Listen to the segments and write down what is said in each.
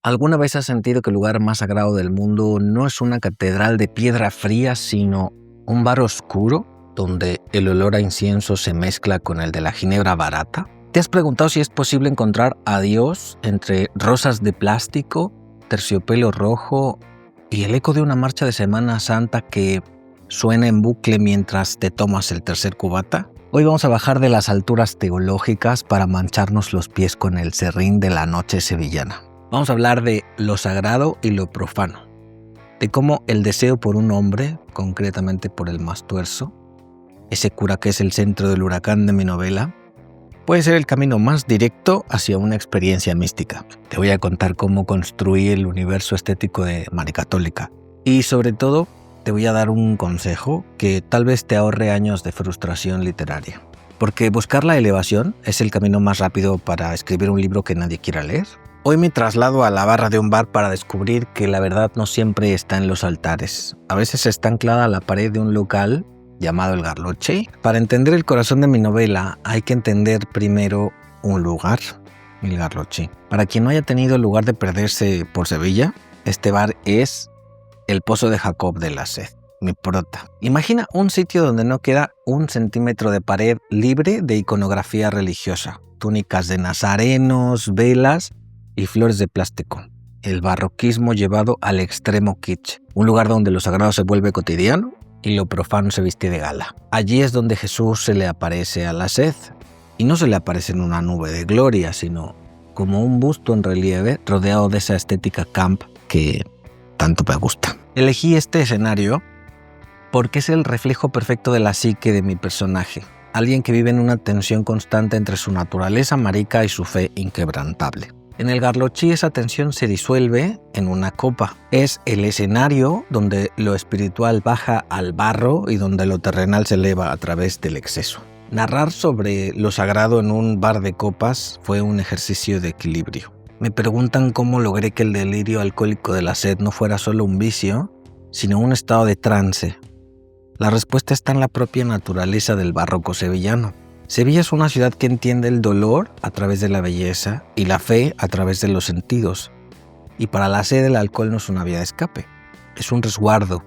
¿Alguna vez has sentido que el lugar más sagrado del mundo no es una catedral de piedra fría, sino un bar oscuro donde el olor a incienso se mezcla con el de la ginebra barata? ¿Te has preguntado si es posible encontrar a Dios entre rosas de plástico, terciopelo rojo y el eco de una marcha de Semana Santa que suena en bucle mientras te tomas el tercer cubata? Hoy vamos a bajar de las alturas teológicas para mancharnos los pies con el serrín de la noche sevillana. Vamos a hablar de lo sagrado y lo profano, de cómo el deseo por un hombre, concretamente por el Mastuerzo, ese cura que es el centro del huracán de mi novela, puede ser el camino más directo hacia una experiencia mística. Te voy a contar cómo construí el universo estético de Maricatólica y sobre todo te voy a dar un consejo que tal vez te ahorre años de frustración literaria. Porque buscar la elevación es el camino más rápido para escribir un libro que nadie quiera leer. Hoy me traslado a la barra de un bar para descubrir que la verdad no siempre está en los altares. A veces está anclada a la pared de un local llamado El Garloche. Para entender el corazón de mi novela hay que entender primero un lugar, El Garloche. Para quien no haya tenido el lugar de perderse por Sevilla, este bar es el Pozo de Jacob de la Sed, mi prota. Imagina un sitio donde no queda un centímetro de pared libre de iconografía religiosa, túnicas de nazarenos, velas y flores de plástico. El barroquismo llevado al extremo kitsch. Un lugar donde lo sagrado se vuelve cotidiano y lo profano se viste de gala. Allí es donde Jesús se le aparece a la Sed. Y no se le aparece en una nube de gloria, sino como un busto en relieve rodeado de esa estética camp que tanto me gusta. Elegí este escenario porque es el reflejo perfecto de la psique de mi personaje. Alguien que vive en una tensión constante entre su naturaleza marica y su fe inquebrantable. En el Garloche esa tensión se disuelve en una copa. Es el escenario donde lo espiritual baja al barro y donde lo terrenal se eleva a través del exceso. Narrar sobre lo sagrado en un bar de copas fue un ejercicio de equilibrio. Me preguntan cómo logré que el delirio alcohólico de la sed no fuera solo un vicio, sino un estado de trance. La respuesta está en la propia naturaleza del barroco sevillano. Sevilla es una ciudad que entiende el dolor a través de la belleza y la fe a través de los sentidos. Y para la sed el alcohol no es una vía de escape, es un resguardo.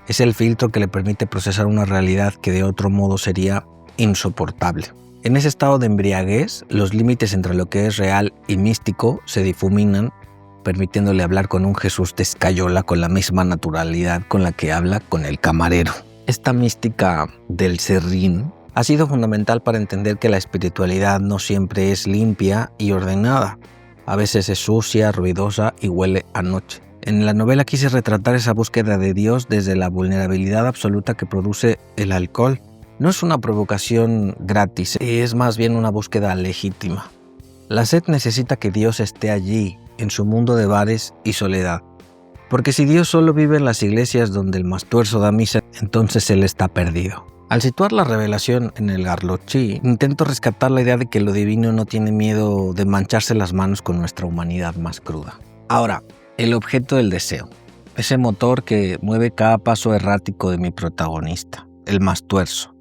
Es el filtro que le permite procesar una realidad que de otro modo sería insoportable. En ese estado de embriaguez, los límites entre lo que es real y místico se difuminan, permitiéndole hablar con un Jesús de escayola con la misma naturalidad con la que habla con el camarero. Esta mística del serrín ha sido fundamental para entender que la espiritualidad no siempre es limpia y ordenada. A veces es sucia, ruidosa y huele a noche. En la novela quise retratar esa búsqueda de Dios desde la vulnerabilidad absoluta que produce el alcohol. No es una provocación gratis, es más bien una búsqueda legítima. La sed necesita que Dios esté allí, en su mundo de bares y soledad. Porque si Dios solo vive en las iglesias donde el Mastuerzo da misa, entonces Él está perdido. Al situar la revelación en el Garloche, intento rescatar la idea de que lo divino no tiene miedo de mancharse las manos con nuestra humanidad más cruda. Ahora, el objeto del deseo, ese motor que mueve cada paso errático de mi protagonista, el Mastuerzo,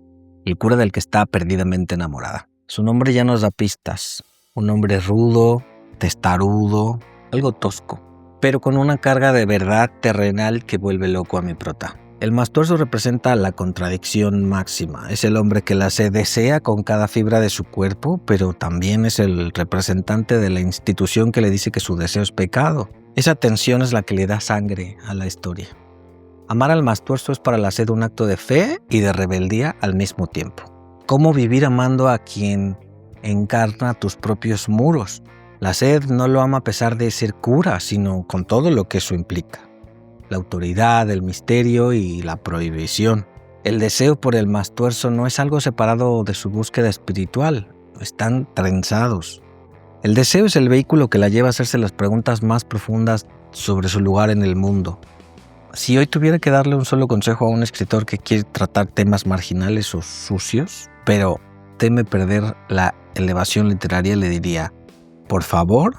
el cura del que está perdidamente enamorada. Su nombre ya nos da pistas, un hombre rudo, testarudo, algo tosco, pero con una carga de verdad terrenal que vuelve loco a mi prota. El Mastuerzo representa la contradicción máxima. Es el hombre que la sed desea con cada fibra de su cuerpo, pero también es el representante de la institución que le dice que su deseo es pecado. Esa tensión es la que le da sangre a la historia. Amar al Mastuerzo es para la sed un acto de fe y de rebeldía al mismo tiempo. ¿Cómo vivir amando a quien encarna tus propios muros? La sed no lo ama a pesar de ser cura, sino con todo lo que eso implica. La autoridad, el misterio y la prohibición. El deseo por el Mastuerzo no es algo separado de su búsqueda espiritual, están trenzados. El deseo es el vehículo que la lleva a hacerse las preguntas más profundas sobre su lugar en el mundo. Si hoy tuviera que darle un solo consejo a un escritor que quiere tratar temas marginales o sucios, pero teme perder la elevación literaria, le diría: por favor,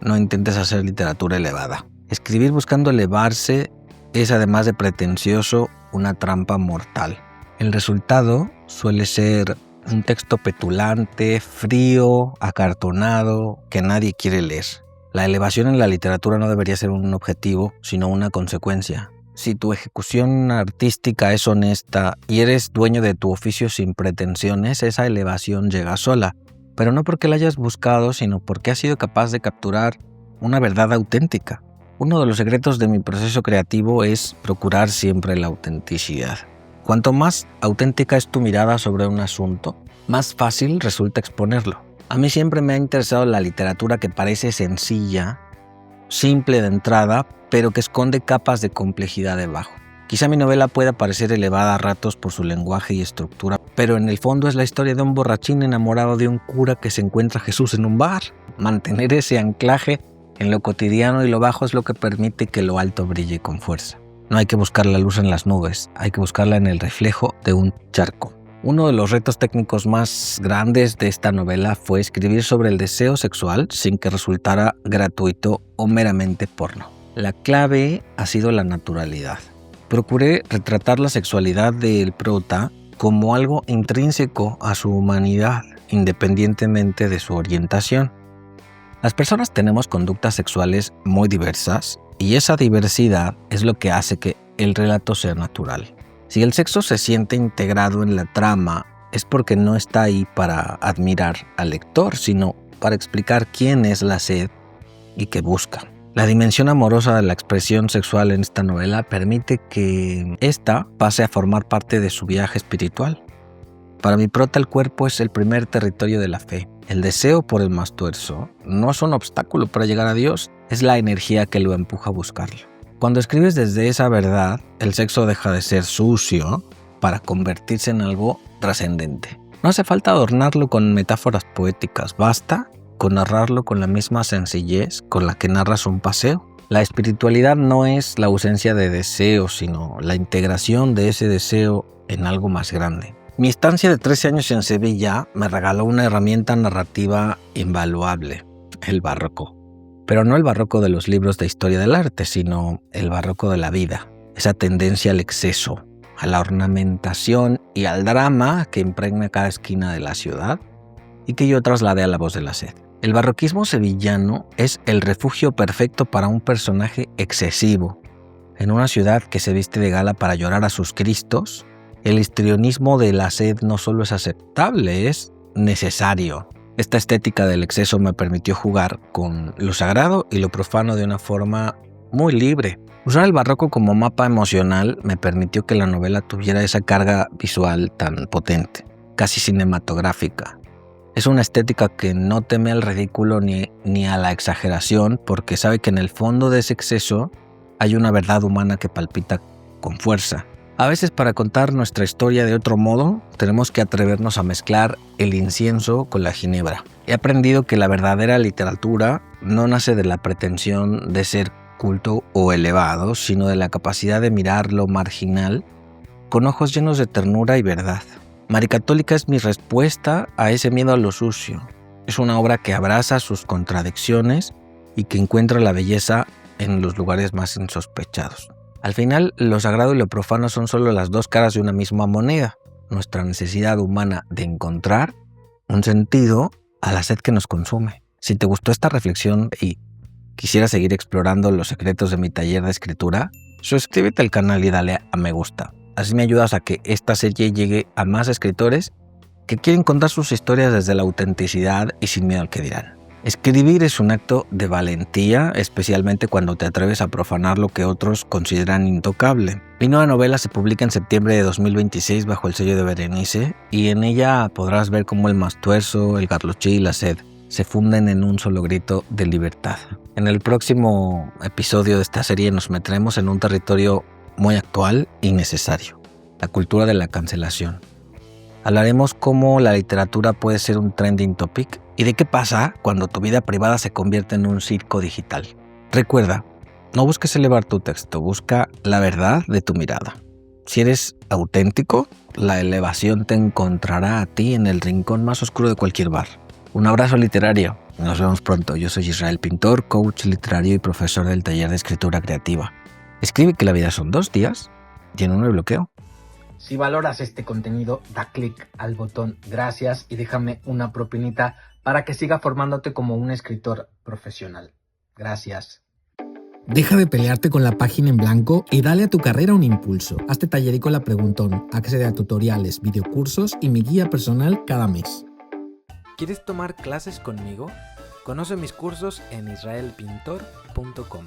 no intentes hacer literatura elevada. Escribir buscando elevarse es, además de pretencioso, una trampa mortal. El resultado suele ser un texto petulante, frío, acartonado, que nadie quiere leer. La elevación en la literatura no debería ser un objetivo, sino una consecuencia. Si tu ejecución artística es honesta y eres dueño de tu oficio sin pretensiones, esa elevación llega sola. Pero no porque la hayas buscado, sino porque has sido capaz de capturar una verdad auténtica. Uno de los secretos de mi proceso creativo es procurar siempre la autenticidad. Cuanto más auténtica es tu mirada sobre un asunto, más fácil resulta exponerlo. A mí siempre me ha interesado la literatura que parece sencilla, simple de entrada, pero que esconde capas de complejidad debajo. Quizá mi novela pueda parecer elevada a ratos por su lenguaje y estructura, pero en el fondo es la historia de un borrachín enamorado de un cura que se encuentra a Jesús en un bar. Mantener ese anclaje en lo cotidiano y lo bajo es lo que permite que lo alto brille con fuerza. No hay que buscar la luz en las nubes, hay que buscarla en el reflejo de un charco. Uno de los retos técnicos más grandes de esta novela fue escribir sobre el deseo sexual sin que resultara gratuito o meramente porno. La clave ha sido la naturalidad. Procuré retratar la sexualidad del prota como algo intrínseco a su humanidad, independientemente de su orientación. Las personas tenemos conductas sexuales muy diversas y esa diversidad es lo que hace que el relato sea natural. Si el sexo se siente integrado en la trama, es porque no está ahí para admirar al lector, sino para explicar quién es la sed y qué busca. La dimensión amorosa de la expresión sexual en esta novela permite que ésta pase a formar parte de su viaje espiritual. Para mi prota, el cuerpo es el primer territorio de la fe. El deseo por el más tuerzo no es un obstáculo para llegar a Dios, es la energía que lo empuja a buscarlo. Cuando escribes desde esa verdad, el sexo deja de ser sucio para convertirse en algo trascendente. No hace falta adornarlo con metáforas poéticas, basta con narrarlo con la misma sencillez con la que narras un paseo. La espiritualidad no es la ausencia de deseo, sino la integración de ese deseo en algo más grande. Mi estancia de 13 años en Sevilla me regaló una herramienta narrativa invaluable, el barroco. Pero no el barroco de los libros de historia del arte, sino el barroco de la vida. Esa tendencia al exceso, a la ornamentación y al drama que impregna cada esquina de la ciudad y que yo trasladé a La voz de la sed. El barroquismo sevillano es el refugio perfecto para un personaje excesivo. En una ciudad que se viste de gala para llorar a sus cristos, el histrionismo de la sed no solo es aceptable, es necesario. Esta estética del exceso me permitió jugar con lo sagrado y lo profano de una forma muy libre. Usar el barroco como mapa emocional me permitió que la novela tuviera esa carga visual tan potente, casi cinematográfica. Es una estética que no teme al ridículo ni a la exageración, porque sabe que en el fondo de ese exceso hay una verdad humana que palpita con fuerza. A veces, para contar nuestra historia de otro modo, tenemos que atrevernos a mezclar el incienso con la ginebra. He aprendido que la verdadera literatura no nace de la pretensión de ser culto o elevado, sino de la capacidad de mirar lo marginal con ojos llenos de ternura y verdad. Maricatólica es mi respuesta a ese miedo a lo sucio. Es una obra que abraza sus contradicciones y que encuentra la belleza en los lugares más insospechados. Al final, lo sagrado y lo profano son solo las dos caras de una misma moneda. Nuestra necesidad humana de encontrar un sentido a la sed que nos consume. Si te gustó esta reflexión y quisieras seguir explorando los secretos de mi taller de escritura, suscríbete al canal y dale a me gusta. Así me ayudas a que esta serie llegue a más escritores que quieren contar sus historias desde la autenticidad y sin miedo al que dirán. Escribir es un acto de valentía, especialmente cuando te atreves a profanar lo que otros consideran intocable. Mi nueva novela se publica en septiembre de 2026 bajo el sello de Berenice y en ella podrás ver cómo el Mastuerzo, el Garlochí y la sed se funden en un solo grito de libertad. En el próximo episodio de esta serie nos meteremos en un territorio muy actual y necesario, la cultura de la cancelación. Hablaremos cómo la literatura puede ser un trending topic y de qué pasa cuando tu vida privada se convierte en un circo digital. Recuerda, no busques elevar tu texto, busca la verdad de tu mirada. Si eres auténtico, la elevación te encontrará a ti en el rincón más oscuro de cualquier bar. Un abrazo literario. Nos vemos pronto. Yo soy Israel Pintor, coach literario y profesor del taller de escritura creativa. Escribe que la vida son 2 días y en uno hay bloqueo. Si valoras este contenido, da clic al botón gracias y déjame una propinita para que siga formándote como un escritor profesional. Gracias. Deja de pelearte con la página en blanco y dale a tu carrera un impulso. Hazte tallerico La Preguntón, accede a tutoriales, videocursos y mi guía personal cada mes. ¿Quieres tomar clases conmigo? Conoce mis cursos en israelpintor.com.